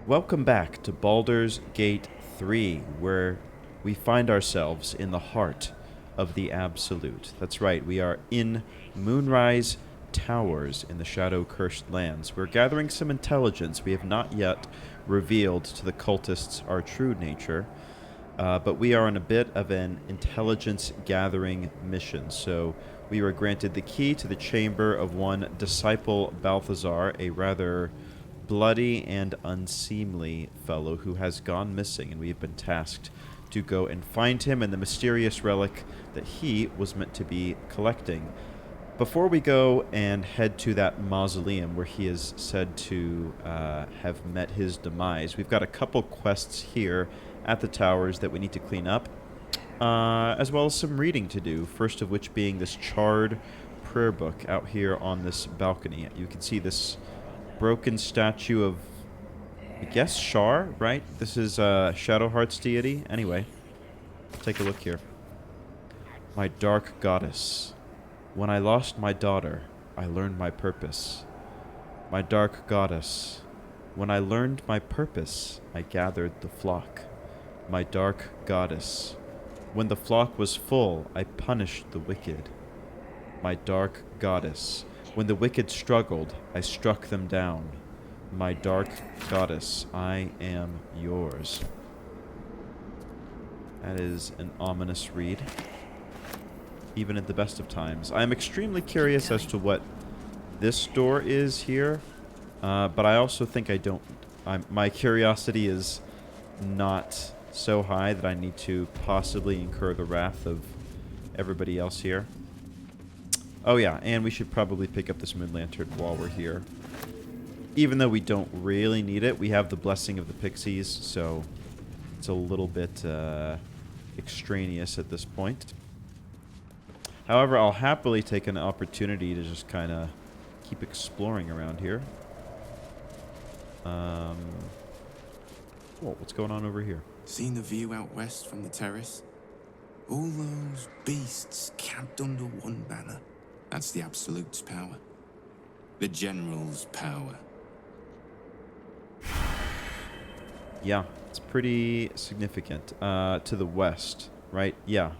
Welcome back to Baldur's Gate 3, where we find ourselves in the heart of the Absolute. That's right, we are in Moonrise Towers in the Shadow-Cursed Lands. We're gathering some intelligence. We have not yet revealed to the cultists our true nature, but we are on a bit of an intelligence-gathering mission. So we were granted the key to the chamber of one disciple Balthazar, a rather bloody and unseemly fellow who has gone missing, and we have been tasked to go and find him and the mysterious relic that he was meant to be collecting. Before we go and head to that mausoleum where he is said to have met his demise, we've got a couple quests here at the towers that we need to clean up, as well as some reading to do, first of which being this charred prayer book out here on this balcony. You can see this broken statue of, I guess, Shar, right? This is Shadowheart's deity. Anyway, take a look here. My dark goddess. When I lost my daughter, I learned my purpose. My dark goddess. When I learned my purpose, I gathered the flock. My dark goddess. When the flock was full, I punished the wicked. My dark goddess. When the wicked struggled, I struck them down. My dark goddess, I am yours. That is an ominous read, even at the best of times. I am extremely curious as to what this door is here, but I also think I don't... my curiosity is not so high that I need to possibly incur the wrath of everybody else here. Oh yeah, and we should probably pick up this moon lantern while we're here. Even though we don't really need it, we have the blessing of the pixies, so it's a little bit extraneous at this point. However, I'll happily take an opportunity to just kind of keep exploring around here. Whoa, what's going on over here? Seen the view out west from the terrace? All those beasts camped under one banner. That's the Absolute's power. The General's power. Yeah, it's pretty significant. To the west, right? Yeah.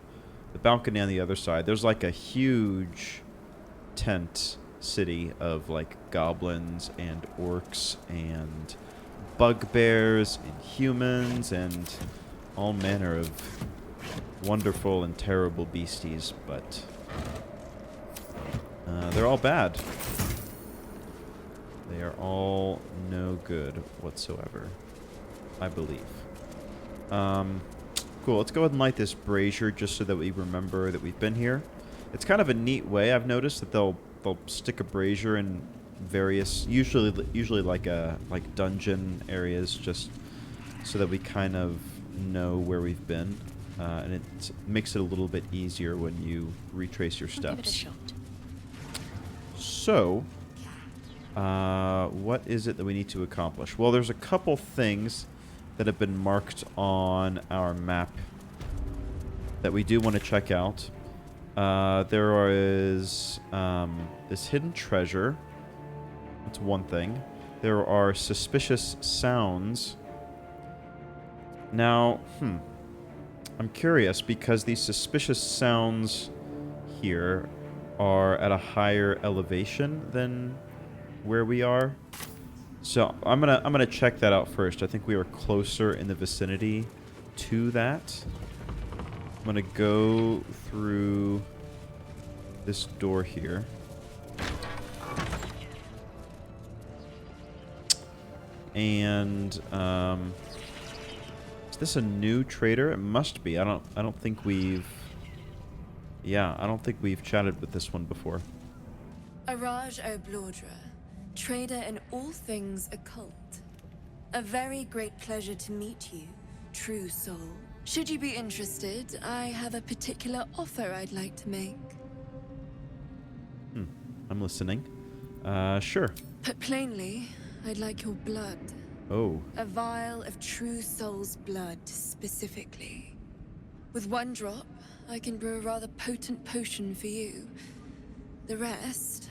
The balcony on the other side. There's like a huge tent city of like goblins and orcs and bugbears and humans and all manner of wonderful and terrible beasties, but they're all bad. They are all no good whatsoever, I believe. Cool, let's go ahead and light this brazier just so that we remember that we've been here. It's kind of a neat way. I've noticed that they'll stick a brazier in various, usually like dungeon areas, just so that we kind of know where we've been, and it makes it a little bit easier when you retrace your steps. I'll give it a shot. So, what is it that we need to accomplish? Well, there's a couple things that have been marked on our map that we do want to check out. There is this hidden treasure. That's one thing. There are suspicious sounds. Now, I'm curious because these suspicious sounds here are at a higher elevation than where we are. So I'm gonna check that out first. I think we are closer in the vicinity to that. I'm gonna go through this door here. And is this a new trader? It must be. I don't think we've... Yeah, I don't think we've chatted with this one before. Araj O'Blaudra, trader in all things occult. A very great pleasure to meet you, true soul. Should you be interested, I have a particular offer I'd like to make. I'm listening. Sure. Put plainly, I'd like your blood. Oh. A vial of true soul's blood, specifically. With one drop, I can brew a rather potent potion for you. The rest,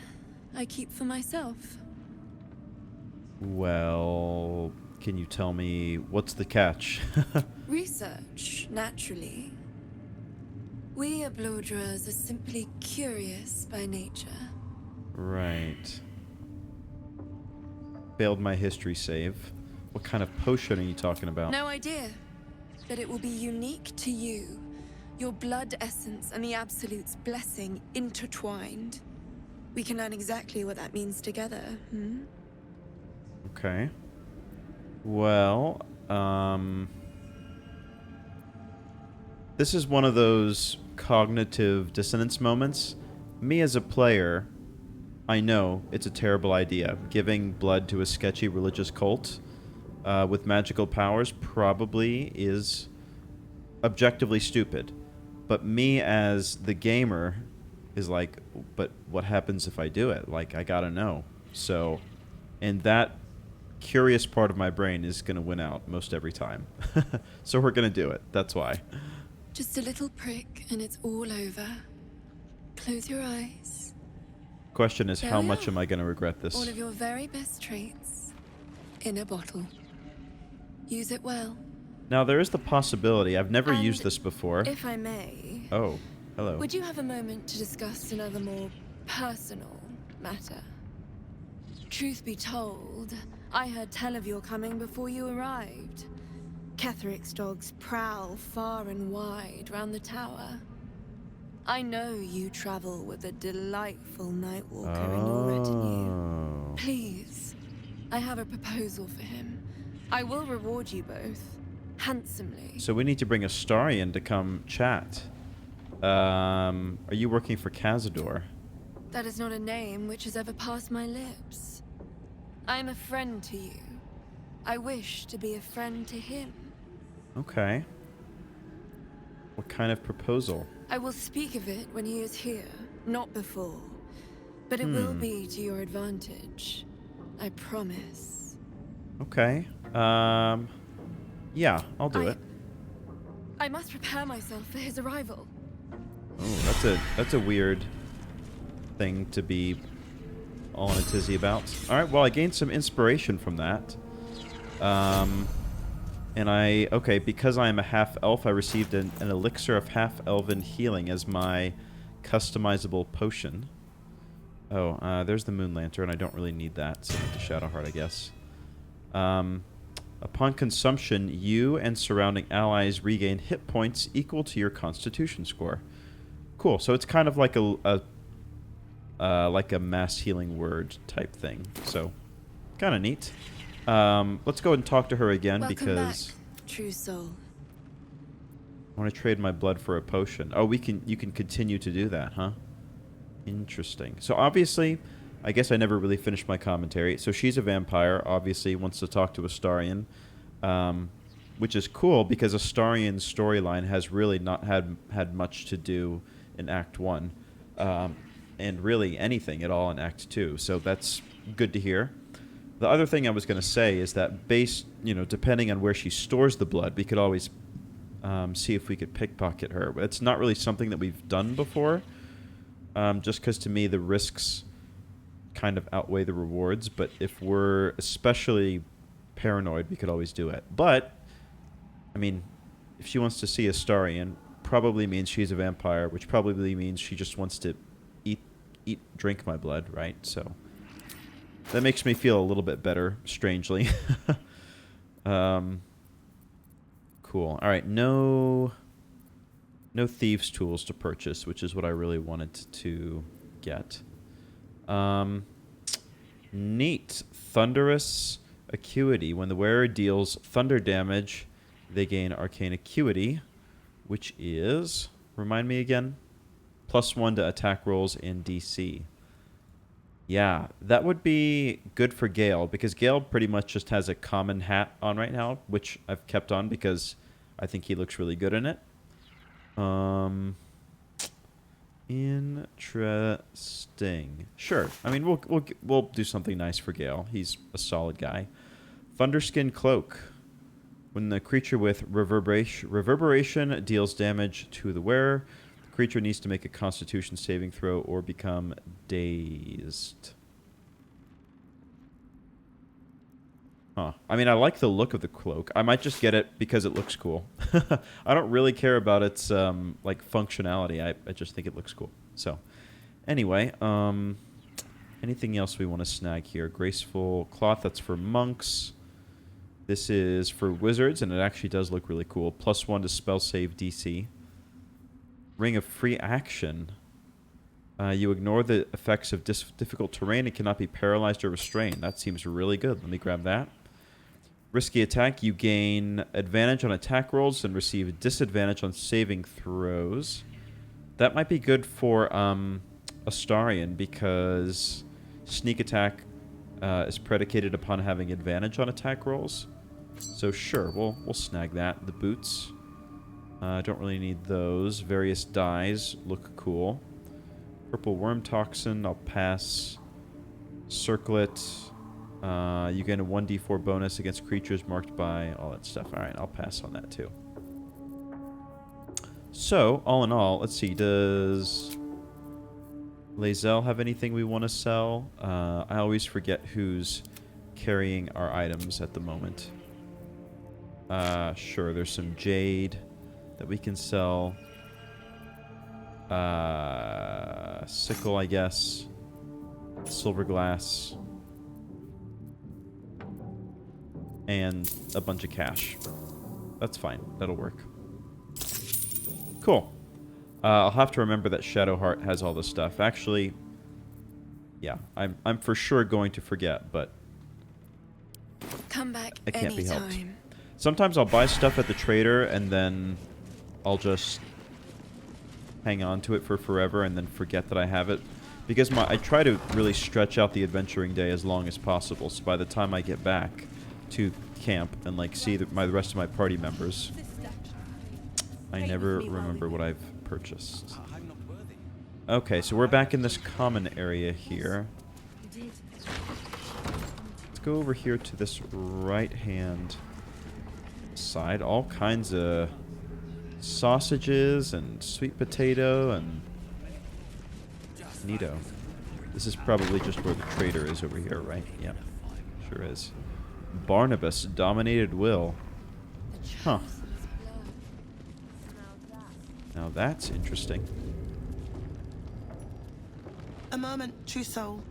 I keep for myself. Well, Can you tell me what's the catch? Research, naturally. We Abducted are simply curious by nature. Right. Failed my history save. What kind of potion are you talking about? No idea, but it will be unique to you. Your blood essence and the Absolute's blessing intertwined. We can learn exactly what that means together, Okay. Well, this is one of those cognitive dissonance moments. Me as a player, I know it's a terrible idea. Giving blood to a sketchy religious cult with magical powers probably is objectively stupid. But me as the gamer is like, but what happens if I do it? Like, I gotta know. So, and that curious part of my brain is gonna win out most every time. So we're gonna do it. That's why. Just a little prick and it's all over. Close your eyes. Question is, There how we much are. am I gonna regret All this? of your very best traits in a bottle. Use it well. Now, there is the possibility. I've never And used this before. If I may, Oh, hello. would you have a moment to discuss another more personal matter? Truth be told, I heard tell of your coming before you arrived. Ketheric's dogs prowl far and wide round the tower. I know you travel with a delightful Nightwalker in your retinue. Oh. Please, I have a proposal for him. I will reward you both, handsomely. So we need to bring Astarion to come chat. Are you working for Cazador? That is not a name which has ever passed my lips. I am a friend to you. I wish to be a friend to him. Okay. What kind of proposal? I will speak of it when he is here, not before. But it will be to your advantage. I promise. Okay. Yeah, I'll do it. I must prepare myself for his arrival. Oh, that's a weird thing to be all in a tizzy about. Alright, well, I gained some inspiration from that. And okay, because I am a half-elf, I received an elixir of half-elven healing as my customizable potion. Oh, there's the moon lantern. I don't really need that, so to Shadowheart, I guess. Upon consumption, you and surrounding allies regain hit points equal to your constitution score. Cool, so it's kind of like a mass healing word type thing. So, kind of neat. Let's go and talk to her again. Welcome because back, true soul. I want to trade my blood for a potion. Oh, you can continue to do that, huh? Interesting. So obviously, I guess I never really finished my commentary. So she's a vampire, obviously wants to talk to Astarion, which is cool because Astarion's storyline has really not had much to do in Act 1, and really anything at all in Act 2. So that's good to hear. The other thing I was going to say is that depending on where she stores the blood, we could always see if we could pickpocket her. But it's not really something that we've done before, just because to me the risks kind of outweigh the rewards. But if we're especially paranoid, we could always do it. But, I mean, if she wants to see Astarion, probably means she's a vampire, which probably means she just wants to drink my blood, right? So that makes me feel a little bit better, strangely. Cool. All right, no thieves' tools to purchase, which is what I really wanted to get. Neat. Thunderous Acuity. When the wearer deals thunder damage, they gain arcane acuity, which is, remind me again, +1 to attack rolls in DC. Yeah, that would be good for Gale, because Gale pretty much just has a common hat on right now, which I've kept on because I think he looks really good in it. Interesting. Sure. I mean, we'll do something nice for Gale. He's a solid guy. Thunderskin Cloak. When the creature with reverberation deals damage to the wearer, the creature needs to make a Constitution saving throw or become dazed. Huh. I mean, I like the look of the cloak. I might just get it because it looks cool. I don't really care about its, like, functionality. I just think it looks cool. So, anyway, anything else we want to snag here? Graceful cloth, that's for monks. This is for wizards, and it actually does look really cool. +1 to spell save DC. Ring of free action. You ignore the effects of difficult terrain and cannot be paralyzed or restrained. That seems really good. Let me grab that. Risky attack. You gain advantage on attack rolls and receive disadvantage on saving throws. That might be good for Astarion because sneak attack is predicated upon having advantage on attack rolls. So sure, we'll snag that. The boots. Don't really need those. Various dyes look cool. Purple worm toxin, I'll pass. Circlet. You gain a 1d4 bonus against creatures marked by all that stuff. Alright, I'll pass on that too. So, all in all, let's see. Does Lae'zel have anything we want to sell? I always forget who's carrying our items at the moment. Sure, there's some jade that we can sell. Sickle, I guess. Silver glass. And a bunch of cash. That's fine. That'll work. Cool. I'll have to remember that Shadowheart has all this stuff. Actually, yeah, I'm for sure going to forget, but Come back it can't be helped. anytime. Sometimes I'll buy stuff at the trader and then I'll just hang on to it for forever and then forget that I have it. Because I try to really stretch out the adventuring day as long as possible. So by the time I get back to camp and like see the rest of my party members, I never remember what I've purchased. Okay, so we're back in this common area here. Let's go over here to this right-hand side. All kinds of sausages and sweet potato and neato. This is probably just where the trader is over here, right? Yeah, sure is. Barnabas dominated Wyll. Huh. Now that's interesting. A moment, true soul.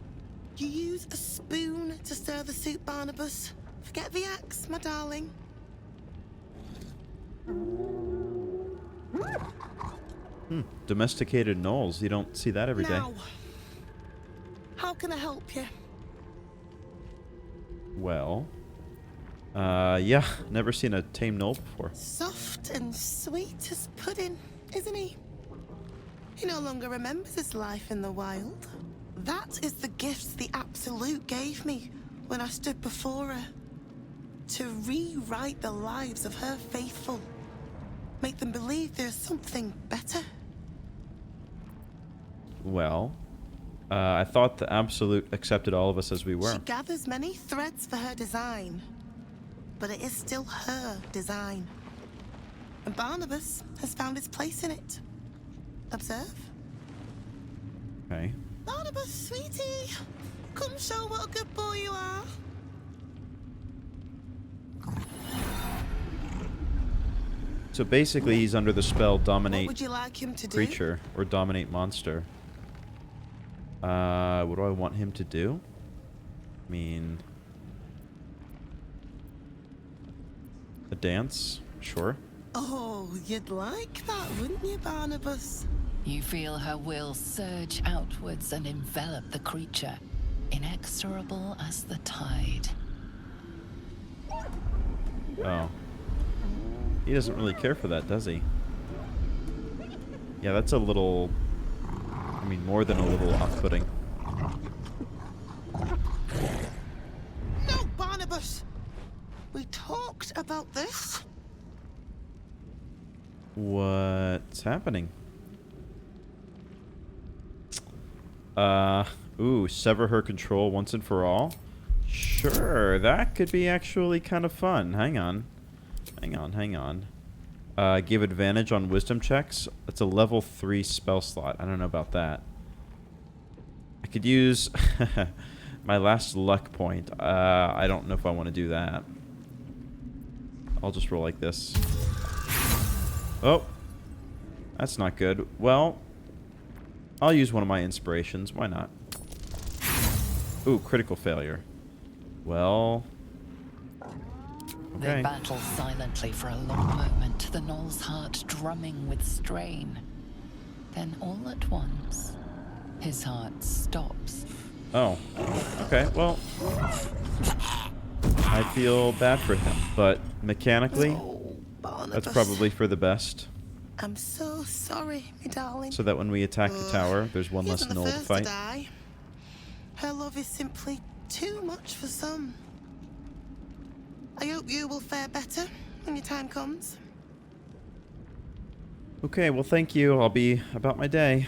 You use a spoon to stir the soup, Barnabas. Forget the axe, my darling. Domesticated gnolls. You don't see that every day. Now, how can I help you? Well, yeah, never seen a tame gnoll before. Soft and sweet as pudding, isn't he? He no longer remembers his life in the wild. That is the gift the Absolute gave me when I stood before her. To rewrite the lives of her faithful. Make them believe there's something better. Well, I thought the Absolute accepted all of us as we were. She gathers many threads for her design, but it is still her design. And Barnabas has found his place in it. Observe. Okay. Barnabas, sweetie, come show what a good boy you are. So basically, he's under the spell What dominate would you like him to do? creature or dominate monster. What do I want him to do? I mean, a dance, sure. Oh, you'd like that, wouldn't you, Barnabas? You feel her will surge outwards and envelop the creature, inexorable as the tide. Oh. He doesn't really care for that, does he? Yeah, that's a little... I mean, more than a little off-putting. No, Barnabas! We talked about this. What's happening? Ooh, sever her control once and for all? Sure, that could be actually kind of fun. Hang on. Hang on. Give advantage on wisdom checks. It's a level 3 spell slot. I don't know about that. I could use My last luck point. I don't know if I want to do that. I'll just roll like this. Oh. That's not good. Well, I'll use one of my inspirations. Why not? Ooh, critical failure. Well... They battle silently for a long moment, the gnoll's heart drumming with strain. Then all at once, his heart stops. Oh. Okay, well... I feel bad for him, but mechanically, that's probably for the best. I'm so sorry, my darling. So that when we attack the tower, there's one less gnoll to fight. Die. Her love is simply too much for some. I hope you will fare better when your time comes. Okay, well thank you. I'll be about my day.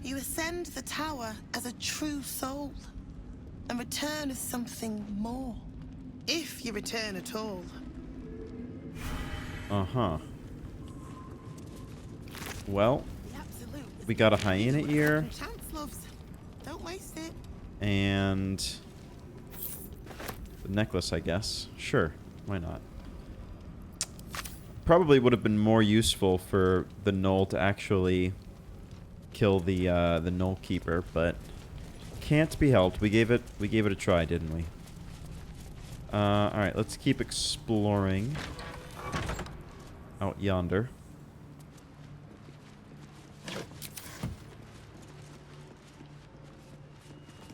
You ascend the tower as a true soul, and return as something more. If you return at all. Uh-huh. Well, we got a hyena ear. Don't waste it. And the necklace, I guess. Sure, why not? Probably would have been more useful for the gnoll to actually kill the gnoll keeper, but can't be helped. We gave it a try, didn't we? All right, let's keep exploring out yonder.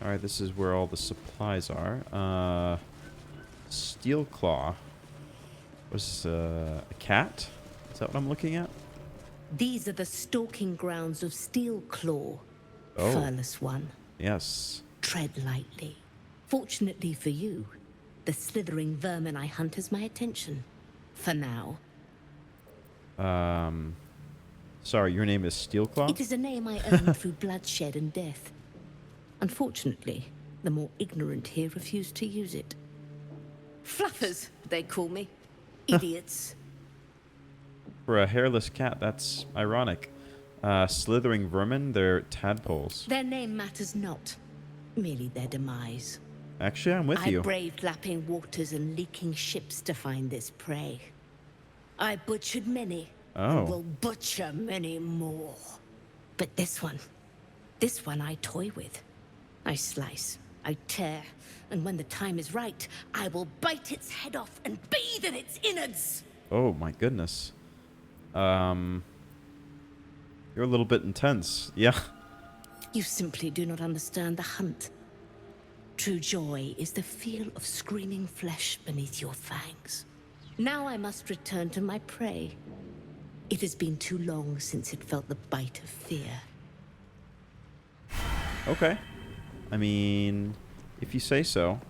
Alright, this is where all the supplies are. Steel claw. Was this a cat? Is that what I'm looking at? These are the stalking grounds of Steel Claw, Oh. Furless One. Yes. Tread lightly. Fortunately for you, the slithering vermin I hunt has my attention. For now. Sorry, your name is Steelclaw? It is a name I earned through bloodshed and death. Unfortunately, the more ignorant here refuse to use it. Fluffers, they call me. Idiots. For a hairless cat, that's ironic. Slithering vermin, they're tadpoles. Their name matters not. Merely their demise. Actually, I'm with you. I braved lapping waters and leaking ships to find this prey. I butchered many, and will butcher many more. But this one I toy with. I slice, I tear, and when the time is right, I will bite its head off and bathe in its innards. Oh my goodness. You're a little bit intense. Yeah. You simply do not understand the hunt. True joy is the feel of screaming flesh beneath your fangs. Now I must return to my prey. It has been too long since it felt the bite of fear. Okay. I mean, if you say so.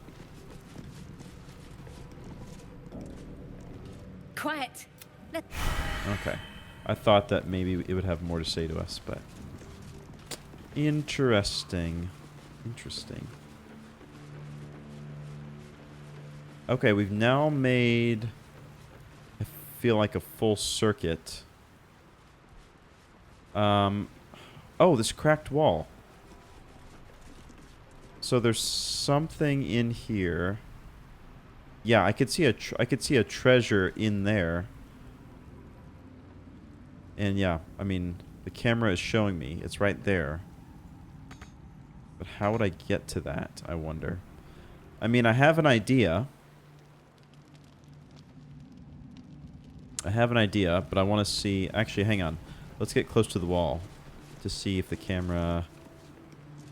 Quiet. Okay. I thought that maybe it would have more to say to us, but... Interesting. Interesting. Okay, we've now made... I feel like a full circuit. Oh, this cracked wall. So there's something in here. Yeah, I could see a treasure in there. And yeah, I mean, the camera is showing me. It's right there. But how would I get to that, I wonder? I mean, I have an idea. But I want to see... Actually, hang on. Let's get close to the wall to see if the camera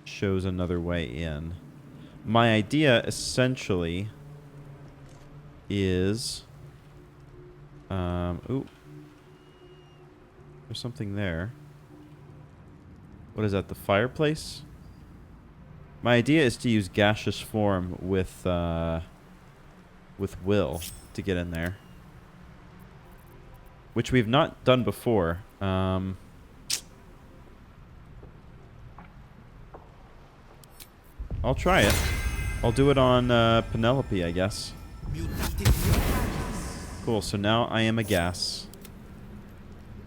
shows another way in. My idea, essentially, is... ooh. There's something there. What is that, the fireplace? My idea is to use gaseous form with Wyll to get in there. Which we've not done before. I'll try it. I'll do it on Penelope, I guess. Cool, so now I am a gas.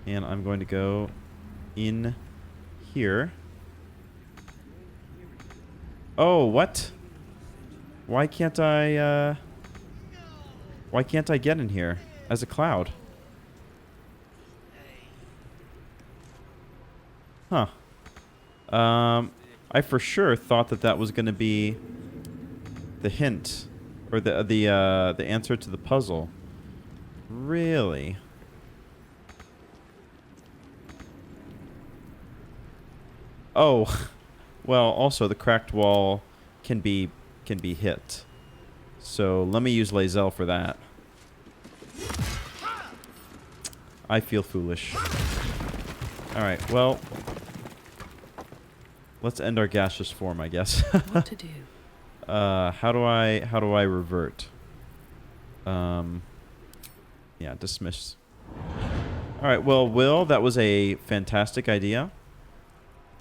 And I'm going to go in here. Oh, what? Why can't I get in here as a cloud? Huh. I for sure thought that was going to be the hint or the answer to the puzzle. Really? Oh. Well, also the cracked wall can be hit. So let me use Lae'zel for that. I feel foolish. Alright, well, let's end our gaseous form, I guess. What to do? How do I revert? Yeah, dismiss. Alright, well, Wyll, that was a fantastic idea.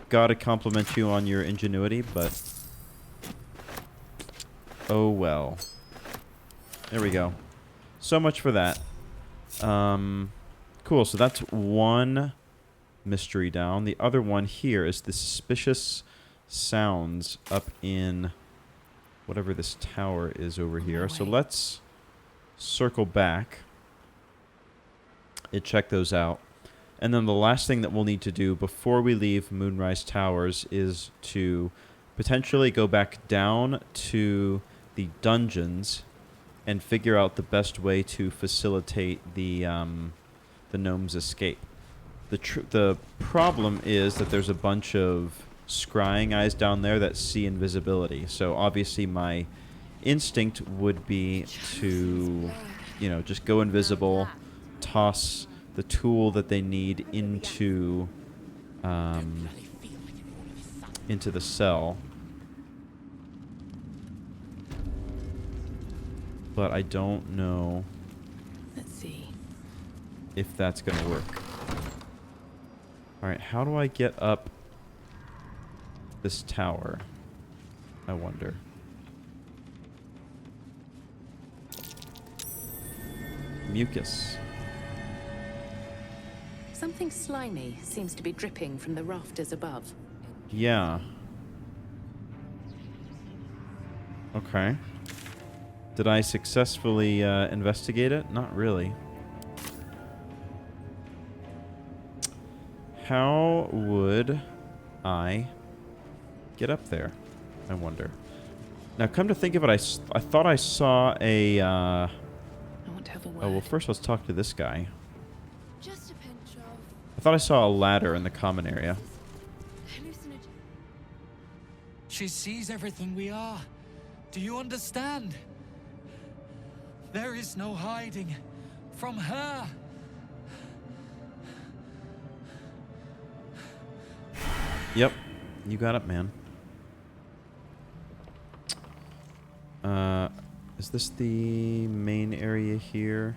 Gotta compliment you on your ingenuity, but oh well. There we go. So much for that. Cool, so that's one mystery down. The other one here is the suspicious sounds up in whatever this tower is over here. So let's circle back and check those out. And then the last thing that we'll need to do before we leave Moonrise Towers is to potentially go back down to the dungeons and figure out the best way to facilitate the gnomes' escape. The problem is that there's a bunch of scrying eyes down there that see invisibility. So obviously my instinct would be to, just go invisible, toss the tool that they need into the cell. But I don't know. Let's see if that's gonna work. Alright, how do I get up this tower? I wonder. Mucus. Something slimy seems to be dripping from the rafters above. Yeah. Okay. Did I successfully investigate it? Not really. How would I get up there? I wonder. Now, come to think of it, I thought I saw a... I want to have a word. Oh, well, first let's talk to this guy. Just a pinch of I thought I saw a ladder in the common area. hallucinogen. She sees everything we are. Do you understand? There is no hiding from her. Yep. You got it, man. Is this the main area here?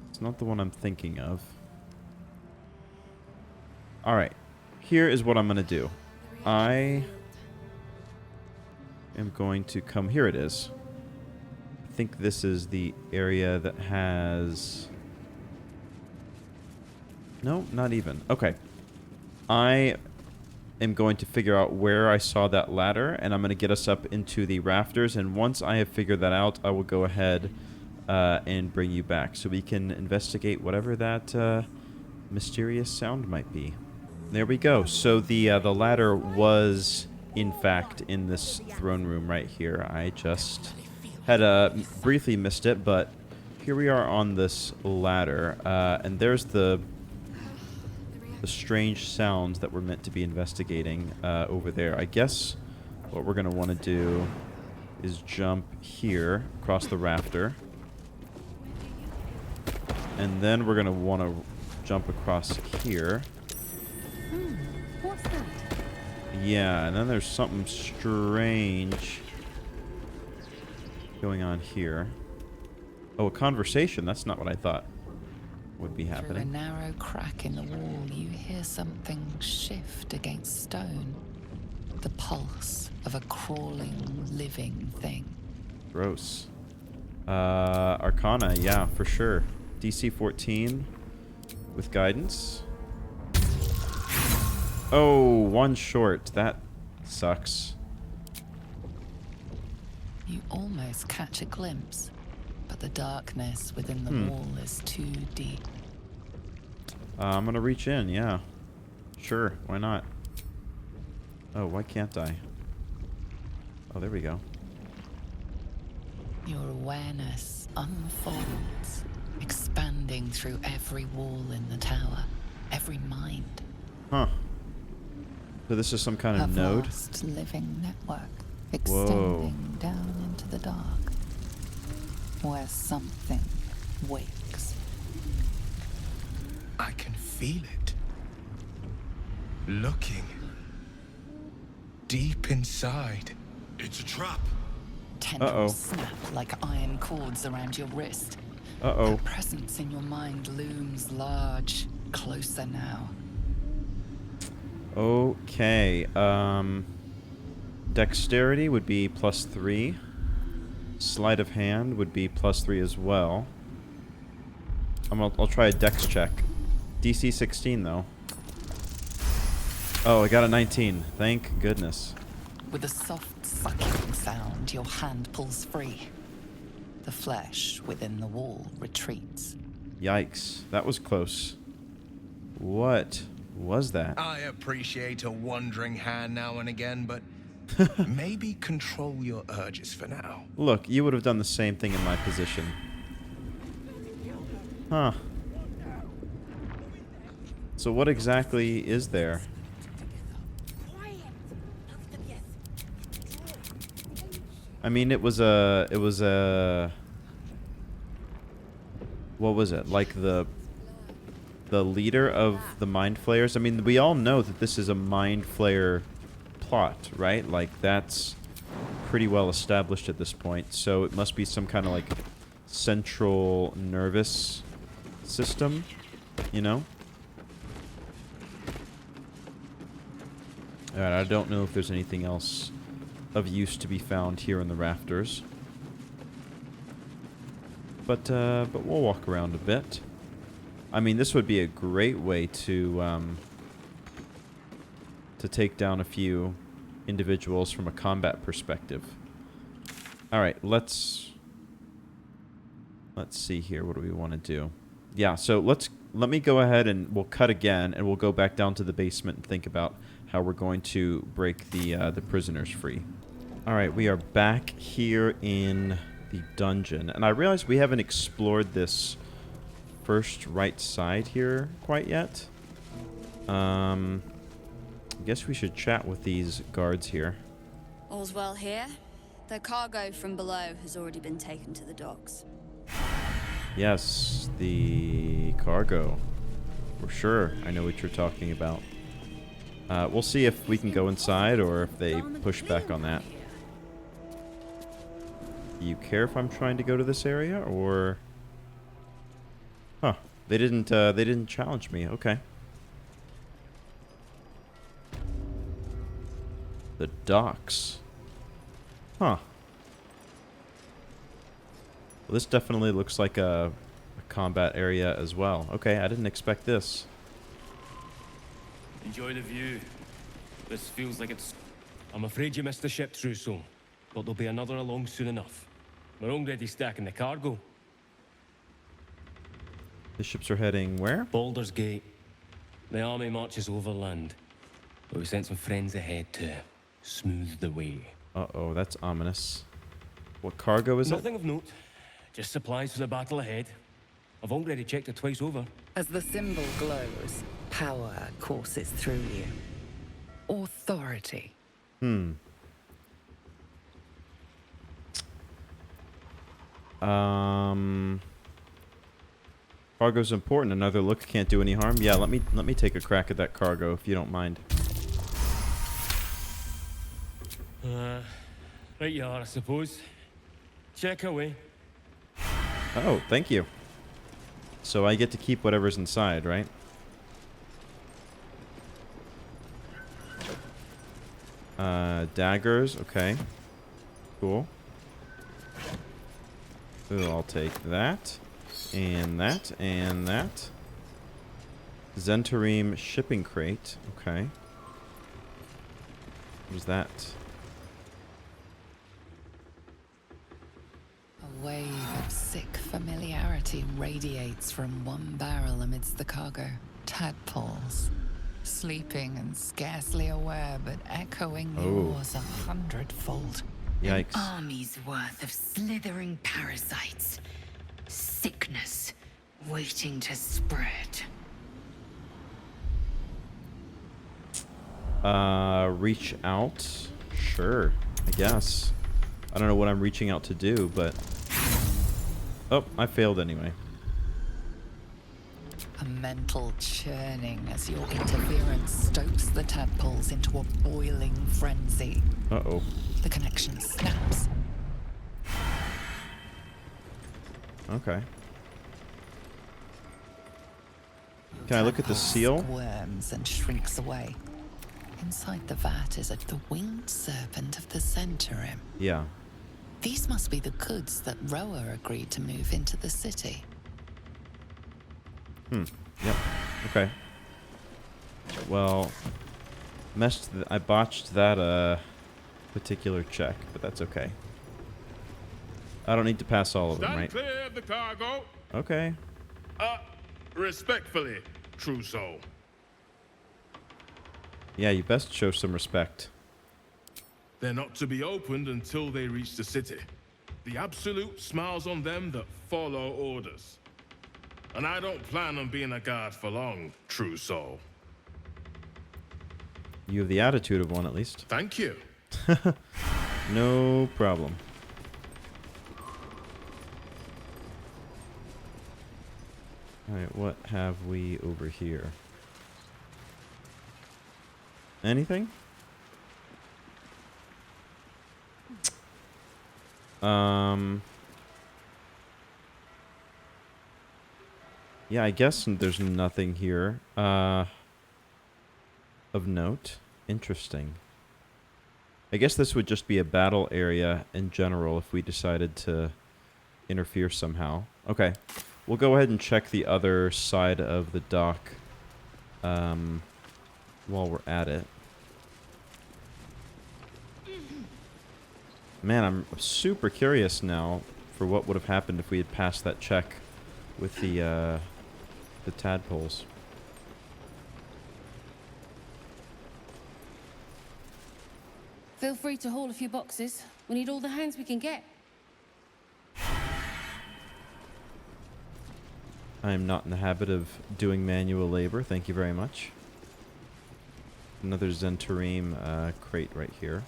It's not the one I'm thinking of. Alright. Here is what I'm going to do. I am going to come... Here it is. I think this is the area that has... No, not even. Okay. I am going to figure out where I saw that ladder, and I'm going to get us up into the rafters, and once I have figured that out, I will go ahead and bring you back so we can investigate whatever that mysterious sound might be. There we go. So the ladder was, in fact, in this throne room right here. I just had briefly missed it, but here we are on this ladder, and there's the strange sounds that we're meant to be investigating over there. I guess what we're going to want to do is jump here across the rafter. And then we're going to want to jump across here. What's that? Yeah, and then there's something strange going on here. Oh, a conversation. That's not what I thought would be happening. Through a narrow crack in the wall, you hear something shift against stone. The pulse of a crawling, living thing. Gross. Arcana, yeah, for sure. DC 14 with guidance. Oh, one short. That sucks. almost catch a glimpse, but the darkness within the wall is too deep. I'm gonna reach in, yeah. Sure, why not? Oh, why can't I? Oh, there we go. Your awareness unfolds, expanding through every wall in the tower, every mind. Huh. So this is some kind of A node? vast living network, extending down into the dark, where something wakes. I can feel it. Looking. Deep inside. It's a trap. Tendrils snap like iron cords around your wrist. Uh-oh. Her presence in your mind looms large, closer now. Okay. Dexterity would be +3. Sleight of hand would be +3 as well. I'll try a dex check. DC 16 though. Oh, I got a 19. Thank goodness. With a soft sucking sound, your hand pulls free. The flesh within the wall retreats. Yikes. That was close. What was that? I appreciate a wandering hand now and again, but maybe control your urges for now. Look, you would have done the same thing in my position. Huh. So what exactly is there? I mean, it was a what was it? Like the leader of the mind flayers? I mean, we all know that this is a mind flayer plot, right? Like, that's pretty well established at this point. So it must be some kind of, like, central nervous system, you know? Alright, I don't know if there's anything else of use to be found here in the rafters. But we'll walk around a bit. I mean, this would be a great way to take down a few individuals from a combat perspective. All right, let's see here. What do we want to do? Yeah, so let me go ahead and we'll cut again, and we'll go back down to the basement and think about how we're going to break the prisoners free. All right, we are back here in the dungeon, and I realize we haven't explored this first right side here quite yet. I guess we should chat with these guards here. All's well here. The cargo from below has already been taken to the docks. Yes, the cargo. For sure, I know what you're talking about. We'll see if we can go inside or if they push back on that. Do you care if I'm trying to go to this area, or... Huh. They didn't challenge me. Okay. The docks. Huh. Well, this definitely looks like a combat area as well. Okay, I didn't expect this. Enjoy the view. This feels like it's... I'm afraid you missed the ship, Trousseau, but there'll be another along soon enough. We're already stacking the cargo. The ships are heading where? Baldur's Gate. The army marches overland, but we sent some friends ahead to smooth the way. Uh-oh, that's ominous. What cargo is it? Nothing of note. Just supplies for the battle ahead. I've already checked it twice over. As the symbol glows, power courses through you. Authority. Cargo's important. Another look can't do any harm. Yeah, let me take a crack at that cargo if you don't mind. Right you are, I suppose. Check away. Oh, thank you. So I get to keep whatever's inside, right? Daggers, okay. Cool. Ooh, I'll take that. And that, and that. Zentarim shipping crate, okay. What is that? clarity radiates from one barrel amidst the cargo. Tadpoles, sleeping and scarcely aware, but echoing yours 100-fold. Yikes. An army's worth of slithering parasites. Sickness waiting to spread. Reach out? Sure, I guess. I don't know what I'm reaching out to do, but... Oh, I failed anyway. A mental churning as your interference stokes the tadpoles into a boiling frenzy. Uh-oh. The connection snaps. Okay. Can I look at the seal? Squirms and shrinks away. Inside the vat is the winged serpent of the Centarim. Yeah. These must be the goods that Roa agreed to move into the city. Yep. Okay. Well, I botched that particular check, but that's okay. I don't need to pass all of them, right? Stand clear of the cargo. Okay. Respectfully, true soul. Yeah, you best show some respect. They're not to be opened until they reach the city. The Absolute smiles on them that follow orders. And I don't plan on being a guard for long, true soul. You have the attitude of one, at least. Thank you. No problem. Alright, what have we over here? Anything? Yeah, I guess there's nothing here of note. Interesting. I guess this would just be a battle area in general if we decided to interfere somehow. Okay. We'll go ahead and check the other side of the dock while we're at it. Man, I'm super curious now for what would have happened if we had passed that check with the tadpoles. Feel free to haul a few boxes. We need all the hands we can get. I am not in the habit of doing manual labor. Thank you very much. Another Zentarim crate right here.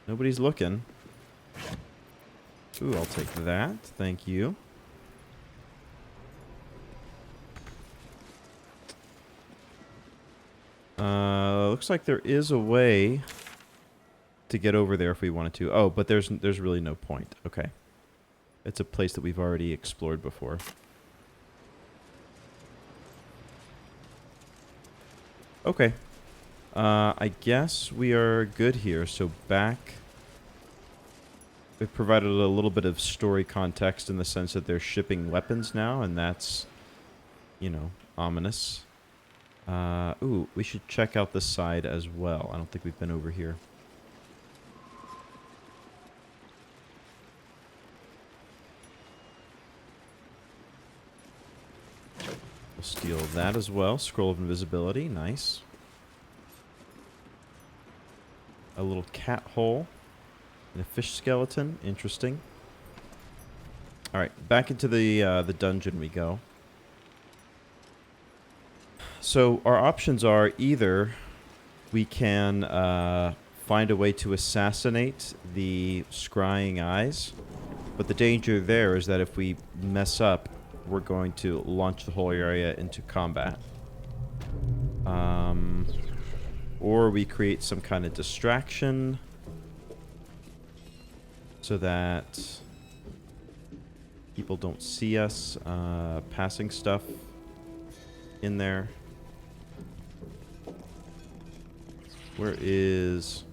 Nobody's looking. Ooh, I'll take that. Thank you. Looks like there is a way to get over there if we wanted to. Oh, but there's really no point. Okay. It's a place that we've already explored before. Okay. I guess we are good here. So back... We've provided a little bit of story context in the sense that they're shipping weapons now, and that's, you know, ominous. Ooh, we should check out this side as well. I don't think we've been over here. We'll steal that as well. Scroll of Invisibility. Nice. A little cat hole. And a fish skeleton. Interesting. Alright, back into the dungeon we go. So our options are either we can find a way to assassinate the scrying eyes, but the danger there is that if we mess up, we're going to launch the whole area into combat. Or we create some kind of distraction so that people don't see us passing stuff in there. Where is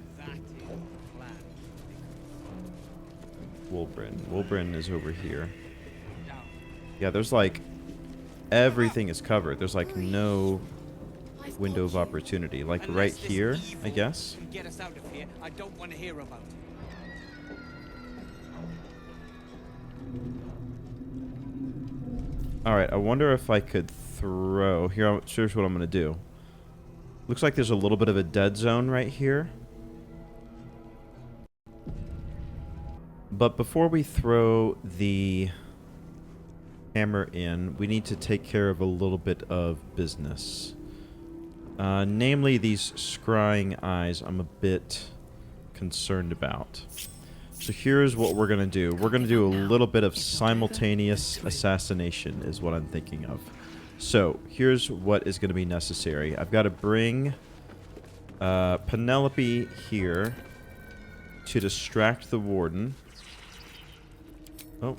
Wulbren? Wulbren is over here. Yeah, there's like... everything is covered. There's like no window of opportunity. Like right here, I guess. Get us out of here. I don't want to hear about it. Alright, I wonder if I could throw... Here's what I'm going to do. Looks like there's a little bit of a dead zone right here. But before we throw the hammer in, we need to take care of a little bit of business. Namely, these scrying eyes I'm a bit concerned about. So here's what we're going to do. We're going to do a little bit of simultaneous assassination is what I'm thinking of. So here's what is going to be necessary. I've got to bring Penelope here to distract the warden. Oh.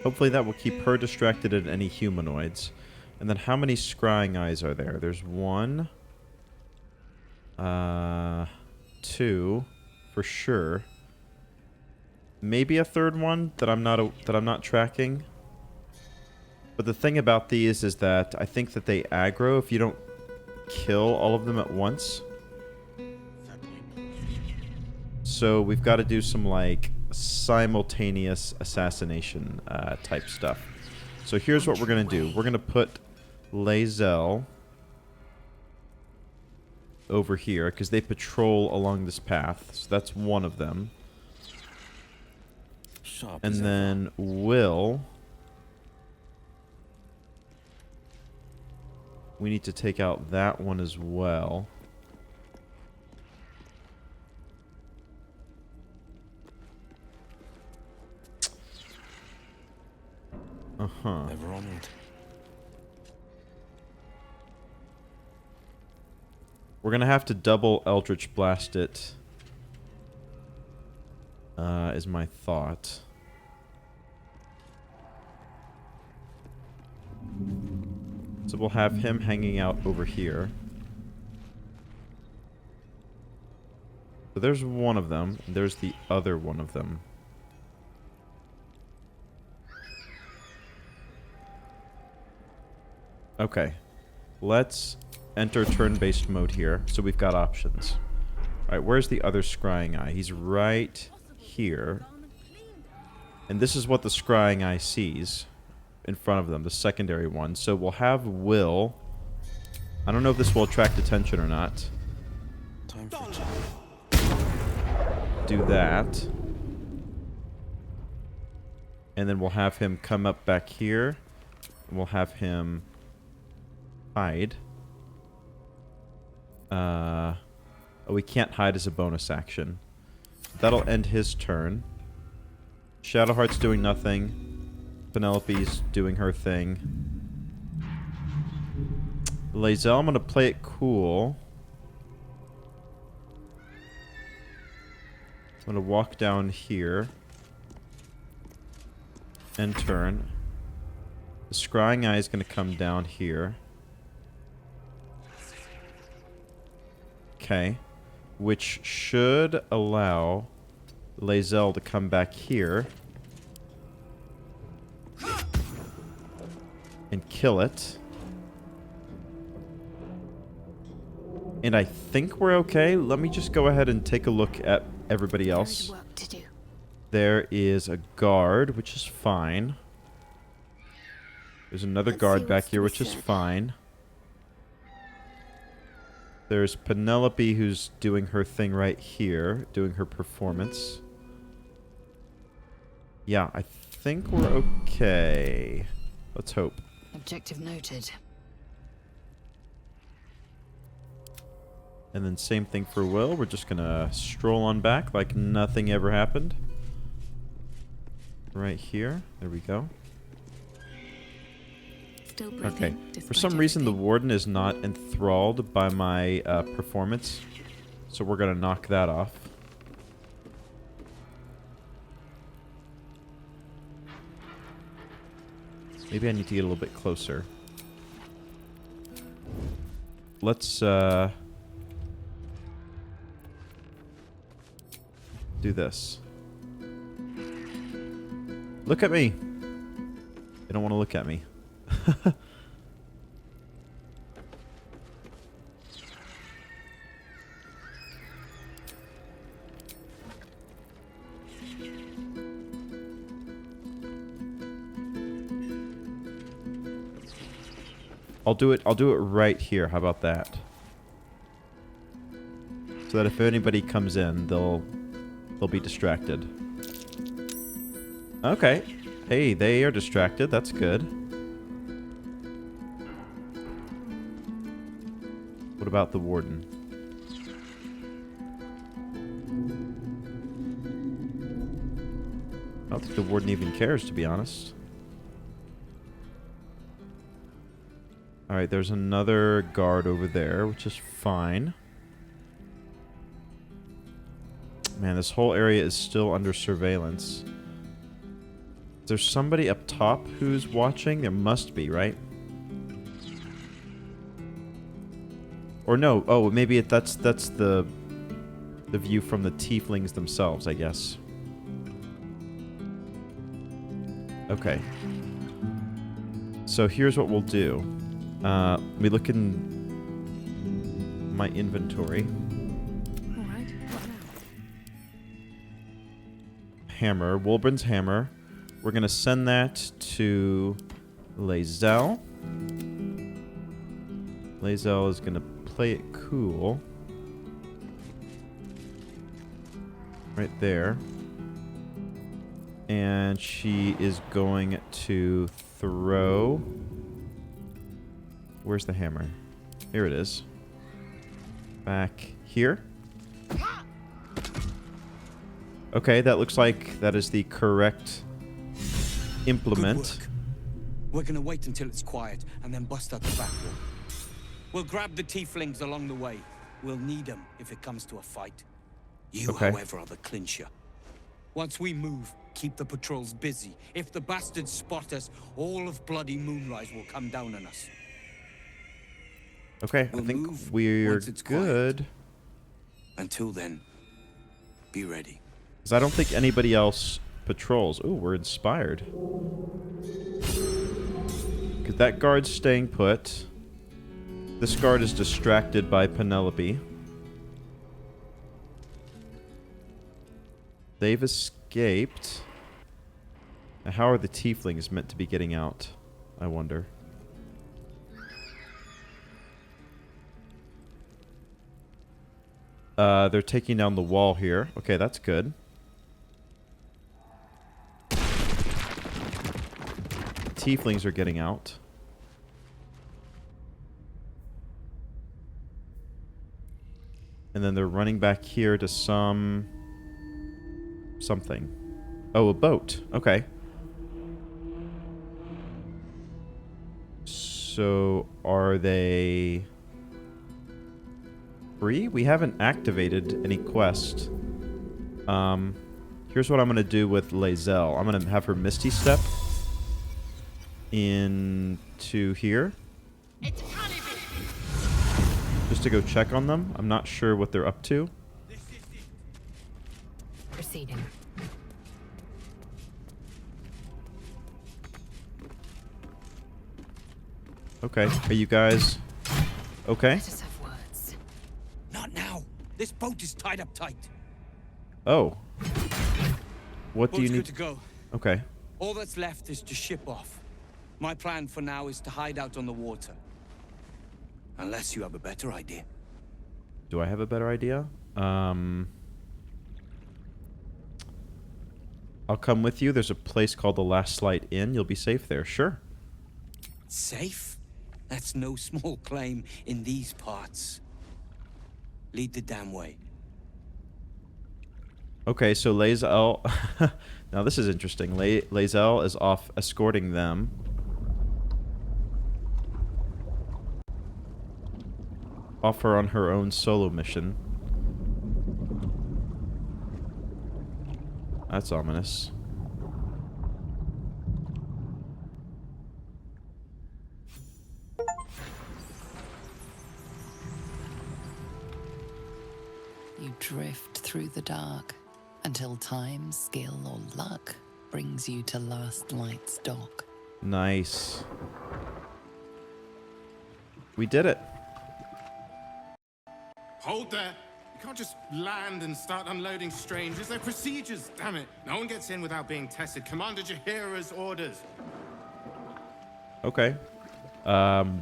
Hopefully that will keep her distracted at any humanoids. And then how many scrying eyes are there? There's 1. 2 for sure. Maybe a third one that I'm not tracking. But the thing about these is that I think that they aggro if you don't kill all of them at once. So we've got to do some like simultaneous assassination type stuff. So here's what we're going to do. We're going to put Lae'zel over here because they patrol along this path. So that's one of them. And then Wyll. We need to take out that one as well. Uh-huh. Never honored. We're gonna have to double Eldritch Blast it. Is my thought. So we'll have him hanging out over here. So there's one of them, and there's the other one of them. Okay. Let's enter turn-based mode here, so we've got options. Alright, where's the other scrying eye? He's right here. And this is what the scrying eye sees in front of them, the secondary one. So we'll have Wyll. I don't know if this will attract attention or not. Time for do that. And then we'll have him come up back here. And we'll have him hide. Oh, we can't hide as a bonus action. That'll end his turn. Shadowheart's doing nothing. Penelope's doing her thing. Lae'zel, I'm going to play it cool. I'm going to walk down here. And turn. The scrying eye is going to come down here. Okay. Which should allow Lae'zel to come back here. And kill it. And I think we're okay. Let me just go ahead and take a look at everybody else. There is a guard, which is fine. There's another guard back here, which is fine. There's Penelope, who's doing her thing right here, doing her performance. Yeah, I think we're okay. Let's hope. Objective noted. And then same thing for Wyll. We're just gonna stroll on back like nothing ever happened. Right here. There we go. Okay. For some reason, the warden is not enthralled by my performance. So we're gonna knock that off. Maybe I need to get a little bit closer. Let's do this. Look at me. They don't want to look at me. I'll do it right here. How about that? So that if anybody comes in, they'll be distracted. Okay. Hey, they are distracted. That's good. What about the warden? I don't think the warden even cares, to be honest. Alright, there's another guard over there, which is fine. Man, this whole area is still under surveillance. Is there somebody up top who's watching? There must be, right? Or no. Oh, maybe that's the view from the tieflings themselves, I guess. Okay. So here's what we'll do. We look in my inventory. All right, what now? Hammer, Wulbren's hammer. We're gonna send that to Lae'zel. Lae'zel is gonna play it cool. Right there. And she is going to throw... Where's the hammer? Here it is. Back here. Okay, that looks like that is the correct implement. Good work. We're gonna wait until it's quiet and then bust out the back wall. We'll grab the tieflings along the way. We'll need them if it comes to a fight. You, however, are the clincher. Once we move, keep the patrols busy. If the bastards spot us, all of bloody Moonrise will come down on us. Okay, I think we're good. Until then, be ready. Because I don't think anybody else patrols. Ooh, we're inspired. Because that guard's staying put. This guard is distracted by Penelope. They've escaped. Now, how are the tieflings meant to be getting out? I wonder. They're taking down the wall here. Okay, that's good. Tieflings are getting out. And then they're running back here to something. Oh, a boat. Okay. So, are they free? We haven't activated any quest. Here's what I'm going to do with Lae'zel. I'm going to have her Misty Step into here. Just to go check on them. I'm not sure what they're up to. Proceeding. Okay. Are you guys okay? Let us have words. Not now. This boat is tied up tight. Oh. What do you Boat's need? good to go. Okay. All that's left is to ship off. My plan for now is to hide out on the water. Unless you have a better idea. Do I have a better idea? I'll come with you. There's a place called the Last Light Inn. You'll be safe there. Sure. Safe? That's no small claim in these parts. Lead the damn way. Okay, so Lae'zel... now this is interesting. Lae'zel is off escorting them. Off her on her own solo mission. That's ominous. You drift through the dark until time, skill, or luck brings you to Last Light's dock. Nice. We did it. Hold there. You can't just land and start unloading strangers. They're procedures, damn it. No one gets in without being tested. Commander Jaheira's orders. Okay.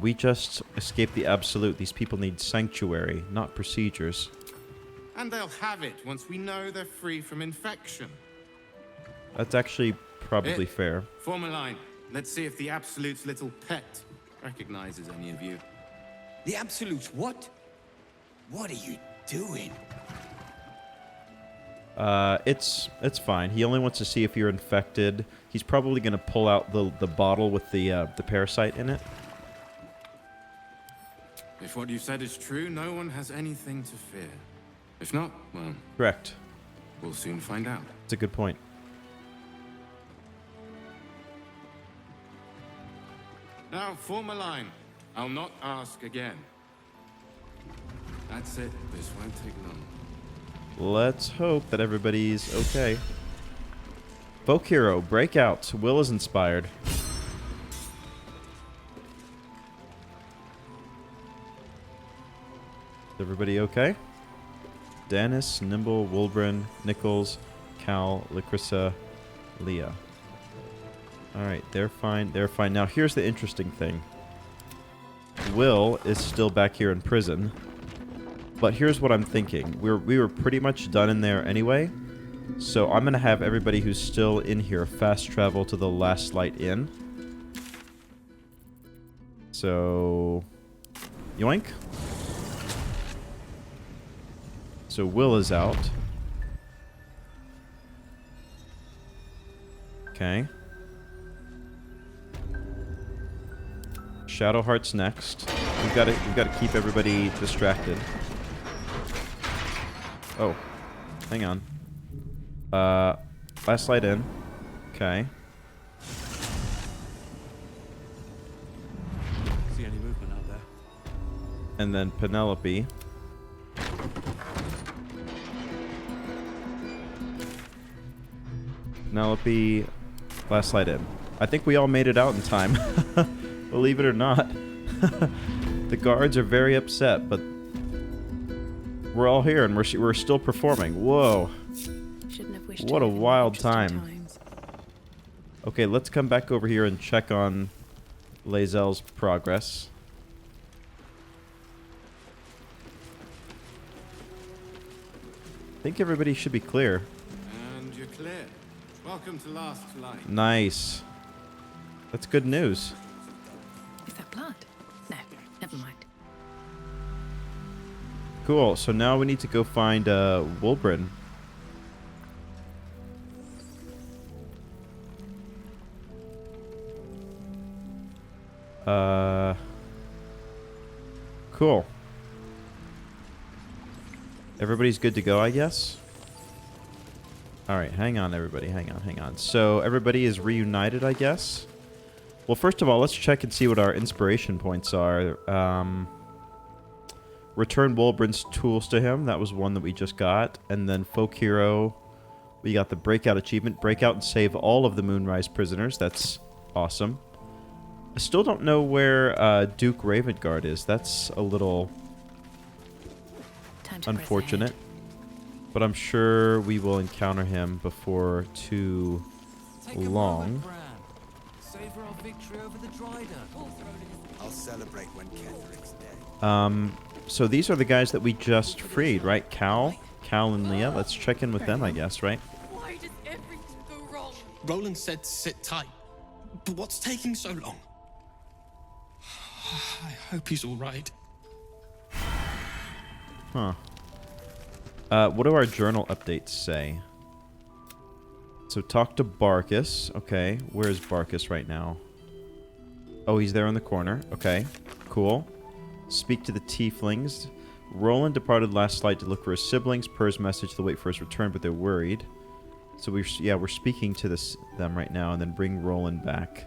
We just escaped the Absolute. These people need sanctuary, not procedures. And they'll have it once we know they're free from infection. That's actually probably fair. Form a line. Let's see if the Absolute's little pet recognizes any of you. The Absolute what? What are you doing? It's fine. He only wants to see if you're infected. He's probably going to pull out the bottle with the parasite in it. If what you've said is true, no one has anything to fear. If not, well... Correct. We'll soon find out. That's a good point. Now, form a line. I'll not ask again. That's it. This won't take long. Let's hope that everybody's okay. Folk hero, break out. Wyll is inspired. Is everybody okay? Dennis, Nimble, Wulbren, Nichols, Cal, Lacrissa, Leah. Alright, they're fine. They're fine. Now, here's the interesting thing. Wyll is still back here in prison. But here's what I'm thinking. We were pretty much done in there anyway. So I'm going to have everybody who's still in here fast travel to the Last Light Inn. So... yoink. So Wyll is out. Okay. Shadowheart's next. We've got to keep everybody distracted. Oh, hang on. Last Light Inn. Okay. See any movement out there? And then Penelope. Penelope, Last Light Inn. I think we all made it out in time. Believe it or not. The guards are very upset, but we're all here and we're still performing. Whoa. What a wild time. Okay, let's come back over here and check on Lae'zel's progress. I think everybody should be clear. And you're clear. Welcome to Last Light. Nice. That's good news. Is that blood? No, never mind. Cool. So now we need to go find Wulbren. Cool. Everybody's good to go, I guess? Alright, hang on, everybody. Hang on. So, everybody is reunited, I guess? Well, first of all, let's check and see what our inspiration points are. Return Wulbren's tools to him. That was one that we just got. And then Folk Hero, we got the Breakout achievement. Break out and save all of the Moonrise prisoners. That's awesome. I still don't know where Duke Ravengard is. That's a little unfortunate. But I'm sure we will encounter him before too long. Savor our victory over the Drider. I'll celebrate when Kendrick's dead. So these are the guys that we just freed, right? Cal and Leah. Let's check in with them, I guess, right? Why does everything go wrong? Roland said sit tight. But what's taking so long? I hope he's all right. Huh. What do our journal updates say? So talk to Barkus. Okay, where is Barkus right now? Oh, he's there in the corner. Okay, cool. Speak to the Tieflings. Roland departed last night to look for his siblings. Per his message, they'll wait for his return, but they're worried. So we're speaking to them right now, and then bring Roland back.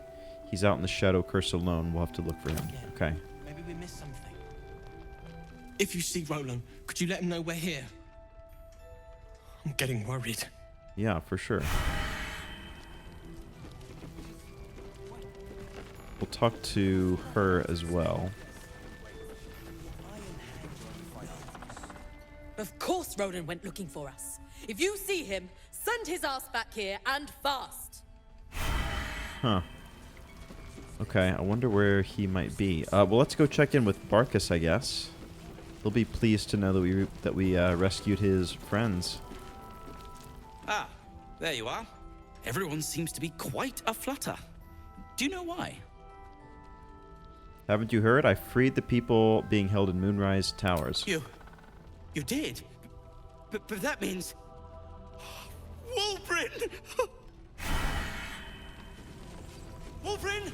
He's out in the Shadow Curse alone. We'll have to look for him. Okay. Maybe we missed something. If you see Roland, could you let him know we're here? I'm getting worried. Yeah, for sure. We'll talk to her as well. Of course Roland went looking for us. If you see him, send his ass back here and fast. Huh. Okay, I wonder where he might be. Well, let's go check in with Barcus, I guess. He'll be pleased to know that we rescued his friends. Ah, there you are. Everyone seems to be quite aflutter. Do you know why? Haven't you heard? I freed the people being held in Moonrise Towers. You did? But that means... Wulbren! Wulbren!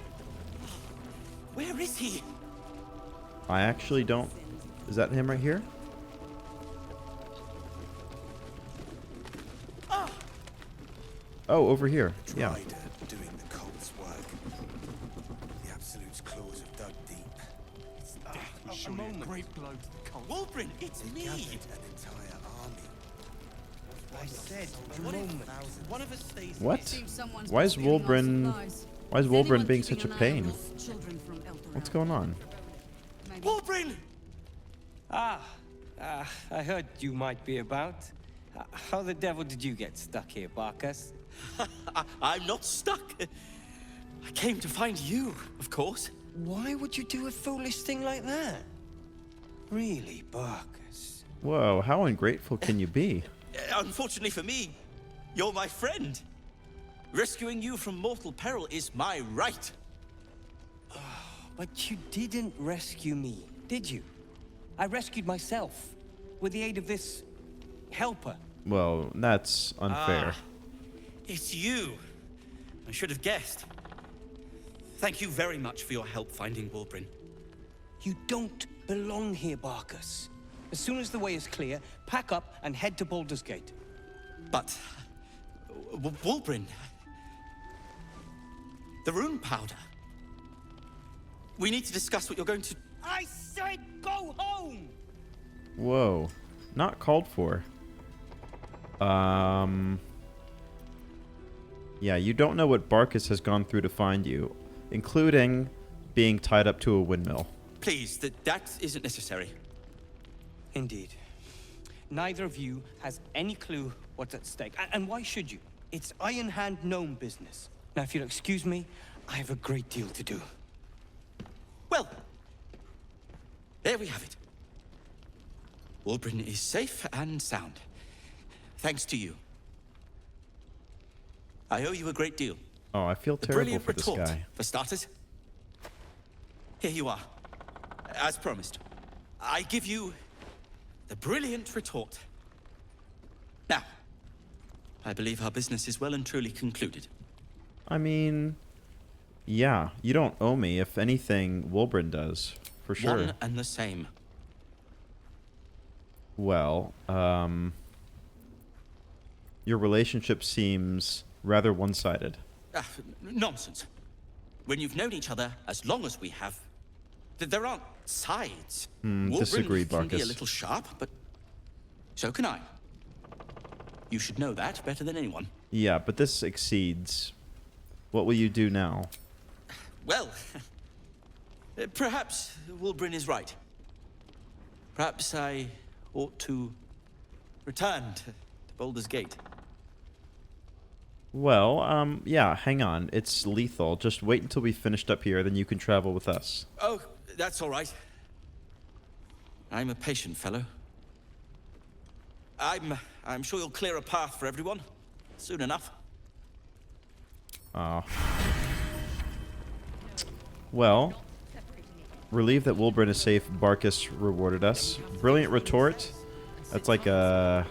Where is he? I actually don't... Is that him right here? Oh, over here. Yeah. Doing the cult's work. The Absolute's claws have dug deep. A moment. Great blow to the cult. Wulbren, it's me! Gathered an entire army. I said, a moment. One of us stays What? Why is Wulbren... Why is Wulbren being such a pain? What's going on? Wulbren! I heard you might be about. How the devil did you get stuck here, Barcus? I'm not stuck. I came to find you, of course. Why would you do a foolish thing like that? Really, Barcus? Whoa, how ungrateful can you be? Unfortunately for me, you're my friend. Rescuing you from mortal peril is my right. But you didn't rescue me, did you? I rescued myself with the aid of this helper. Well, that's unfair. It's you. I should have guessed. Thank you very much for your help finding Wulbren. You don't belong here, Barcus. As soon as the way is clear, pack up and head to Baldur's Gate. But... Wulbren... The rune powder... We need to discuss what you're going to... I said go home! Whoa. Not called for. Yeah, you don't know what Barcus has gone through to find you, including being tied up to a windmill. Please, that isn't necessary. Indeed. Neither of you has any clue what's at stake. And why should you? It's Ironhand Gnome business. Now, if you'll excuse me, I have a great deal to do. Well, there we have it. Wulbren is safe and sound. Thanks to you. I owe you a great deal. Oh, I feel terrible for this guy. For starters. Here you are. As promised. I give you the brilliant retort. Now, I believe our business is well and truly concluded. I mean, yeah, you don't owe me. If anything, Wulbren does, for sure. One and the same. Well, your relationship seems rather one-sided. Nonsense. When you've known each other as long as we have, there aren't sides. Disagree, Wulbren can be a Barcus. little sharp, but so can I. You should know that better than anyone. Yeah, but this exceeds. What will you do now? Well, perhaps Wulbren is right. Perhaps I ought to return to Baldur's Gate. Well, yeah, hang on. It's lethal. Just wait until we finished up here, then you can travel with us. Oh, that's all right. I'm a patient fellow. I'm sure you'll clear a path for everyone soon enough. Oh. Well, relieved that Wulbren is safe, Barcus rewarded us. Brilliant retort. That's like a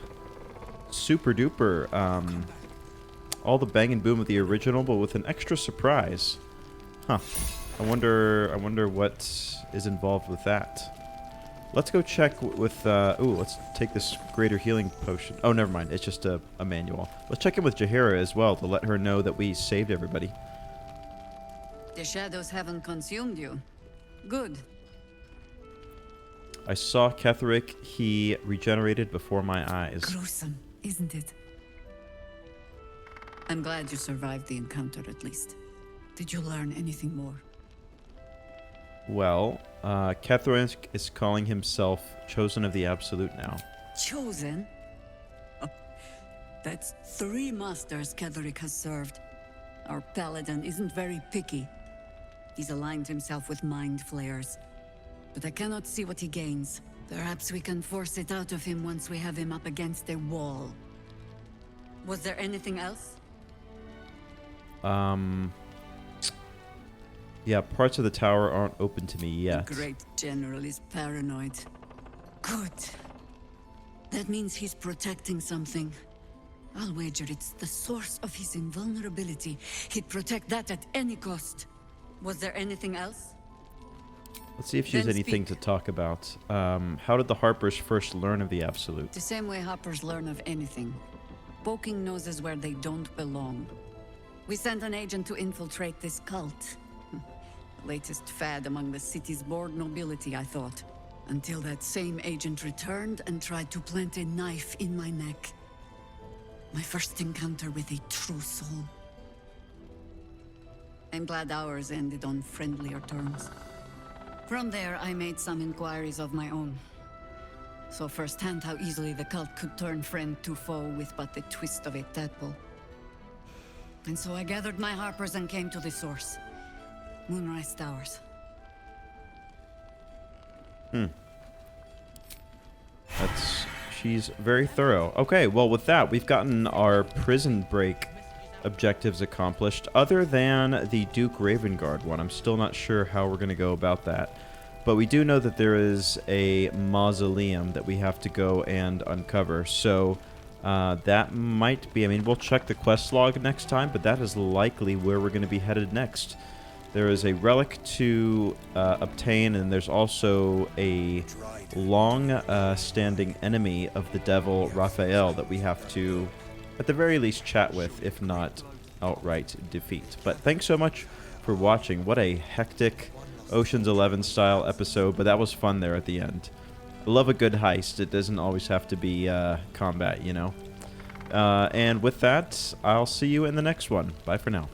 super duper, all the bang and boom of the original, but with an extra surprise. Huh. I wonder what is involved with that. Let's go check with, let's take this greater healing potion. Oh, never mind. It's just a manual. Let's check in with Jaheira as well to let her know that we saved everybody. The shadows haven't consumed you. Good. I saw Ketheric. He regenerated before my eyes. Gruesome, isn't it? I'm glad you survived the encounter at least. Did you learn anything more? Well, Ketheric is calling himself Chosen of the Absolute now. Chosen? Oh, that's 3 masters Ketheric has served. Our paladin isn't very picky. He's aligned himself with mind flayers. But I cannot see what he gains. Perhaps we can force it out of him once we have him up against a wall. Was there anything else? Yeah, parts of the tower aren't open to me yet. The great general is paranoid. Good. That means he's protecting something. I'll wager it's the source of his invulnerability. He'd protect that at any cost. Was there anything else? Let's see if she has anything to talk about. How did the Harpers first learn of the Absolute? The same way Harpers learn of anything. Poking noses where they don't belong. We sent an agent to infiltrate this cult. Latest fad among the city's bored nobility, I thought. Until that same agent returned and tried to plant a knife in my neck. My first encounter with a true soul. I'm glad ours ended on friendlier terms. From there, I made some inquiries of my own. Saw firsthand how easily the cult could turn friend to foe with but the twist of a tadpole. And so I gathered my Harpers and came to the source. Moonrise Towers. She's very thorough. Okay, well with that, we've gotten our prison break objectives accomplished. Other than the Duke Ravengard one, I'm still not sure how we're going to go about that. But we do know that there is a mausoleum that we have to go and uncover. So that might be, I mean, we'll check the quest log next time, but that is likely where we're going to be headed next. There is a relic to obtain, and there's also a long-standing enemy of the devil, Raphael, that we have to, at the very least, chat with, if not outright defeat. But thanks so much for watching. What a hectic Ocean's 11 style episode, but that was fun there at the end. I love a good heist. It doesn't always have to be combat, you know? And with that, I'll see you in the next one. Bye for now.